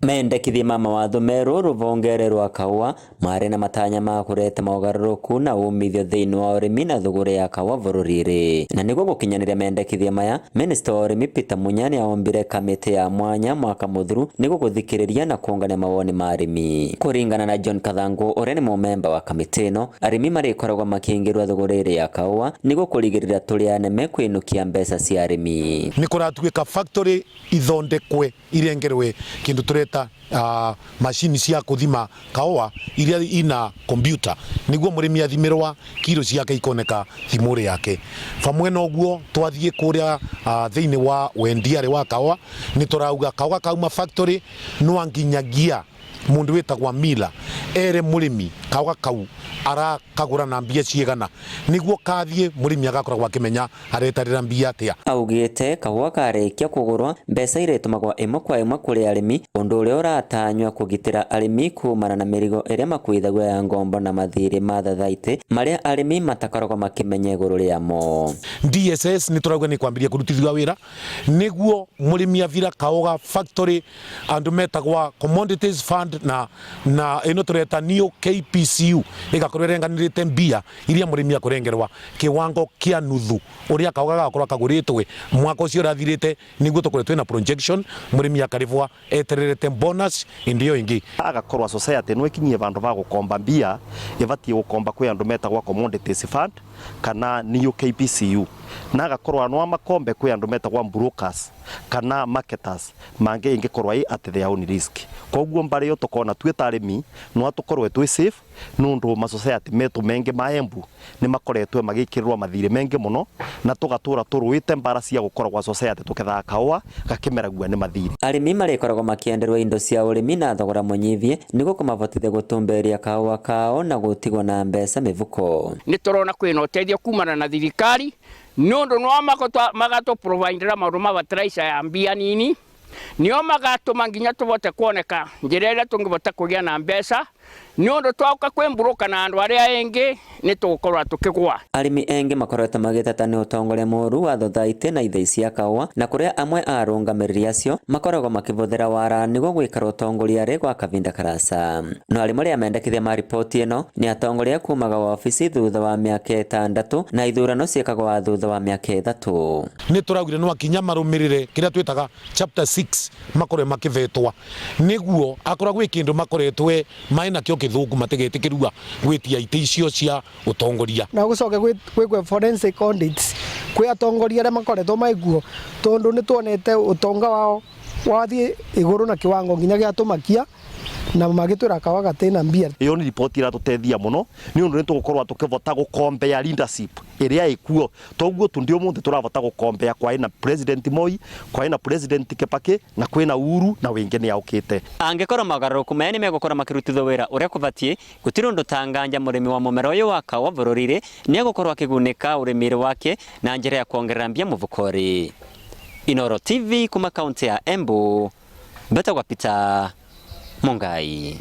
Mendekithia ma mawatho meru ruvongere rwa kaua mari na matanya ma kureta mogaruruku na umithio thiini wa urimi na thugura ya kaua bururi-ri. Na niguo gukinyaniria mendekithia maya, Minister wa urimi Peter Munya aombire kamiti ya mwanya mwaka muthuru niguo guthikiriria na kuongania mawoni ma arimi. Kuringana na John Kathangu uria ni mumemba wa kamiti ino, arimi marikoragwo makiingirwa thugura iri ya kaua niguo kurigirira turia neme kwinukia mbeca cia arimi. Ni kuratuika factory ithondekwe irengerwe kindu tureta machine cia kuthima kaua iria ina computer niguo murimi athimirwa kilo ciake ikoneka thimuri yake. Famwe na uguo twathie kuria thiini wa wendiari wa kaua ni turauga kaua kauma factory no anginyagia mundu witagwa mila ere murimi kaua kau ara kagura na mbia ciigana niguo kathie murimi agakoragwo akimenya aretarira mbia atia. Augite kaua karikia kugurwa mbeca iretumagwa imwe kwa imwe kuri arimi undu uria uratanywa kugitira arimi kumana na mirigo iria makuithagwo ya ngombo na mathiri ma thathaiti maria arimi matakoragwo makimenya iguru riamo. DSS ni turauga ni kwambiria kurutithwa wira niguo murimi avira kaua factory andu metagwa commodities fund na ino tureta new KPCU igakorwo renganirite mbia iria murimi akurengerwa kiwango kia nuthu uria kaua gakorwo kaguritwe mwaka ucio rathirite niguo tukoretwe na projection murimi akarivwa etererete bonus indio ingi agakorwa society no ikinyie vandu va gukomba mbia ivatie gukomba kwi andu metagwa commodities fund kana new KPCU na agakorwa no makombe kwi andu metagwa brokers kana marketers mange ingikorwa at their own risk. Koguo mbare yo tukona twita arimi no atukorwe twi safe nundu ma society metu menge maembu ni makoretwe magikirwa mathire menge muno na tugatura turuite mbara cia gukorwa society tuketha kaua gakimeragua ni mathire. Arimi marikoragwo makienderwa indo cia urimi na thogora munyivie niguo kumavotithia gutumberia kaua kao na gutigwo na mbeca mivuko. Ni turona kwina uteithio kumana na thirikari nundu no magato providera maundu ma fertilizer ya mbia nini nio magatuma nginya tuvote kuoneka njira iria tungivota kugia na mbeca nundu twauka kwimburuka na andu aria engi ni tugukorwa tukigwa. Arimi engi makoretwo magiteta ni utongoria moru wa thathaiti na ithei cia kaua na kuria amwe arungamiriri acio makoragwo makivuthira wara niguo gwikara utongoria ri gwa kavinda karasa. No arimu aria mendekithia ma ripoti ino ni atongoria kumaga wabici thutha wa miaka 6 na ithurano ciikagwa thutha wa miaka 3. Ni turaugire no akinya marumirire kiria twitaga chapter 6 makorwe makivetwa niguo akoragwo ikindu makoretwe maina kio kithuku mategetikirua gwitia ite icio cia utongoria na gucoke gwikwe forensic audits kwi atongoria aria makoretwo maiguo tondu ni tuonete utonga wao wathie iguru na kiwango nginya gia tumakia na magitwira kawa gatena mbia. Iyo ni report ira tutethia muno ni undu ni tugukorwa tukivota gukombea leadership iria ikuo toguo tundio munthi turavota gukombea kwa ina president Moi kwa ina president Kibaki na kwina Uhuru na wingi ni aukite. Angikorwo magaruruku meni megukora makirutithwa wira uria kuvatie gutiri undu tanganja murimi wa mumero uyu wa kaua bururi-ri ni agukorwo akigunika urimiri wake na njira ya kuongerera mbia muvukori. Inooro TV kuma kaunti ya Embu, Betagwa Peter Mungai.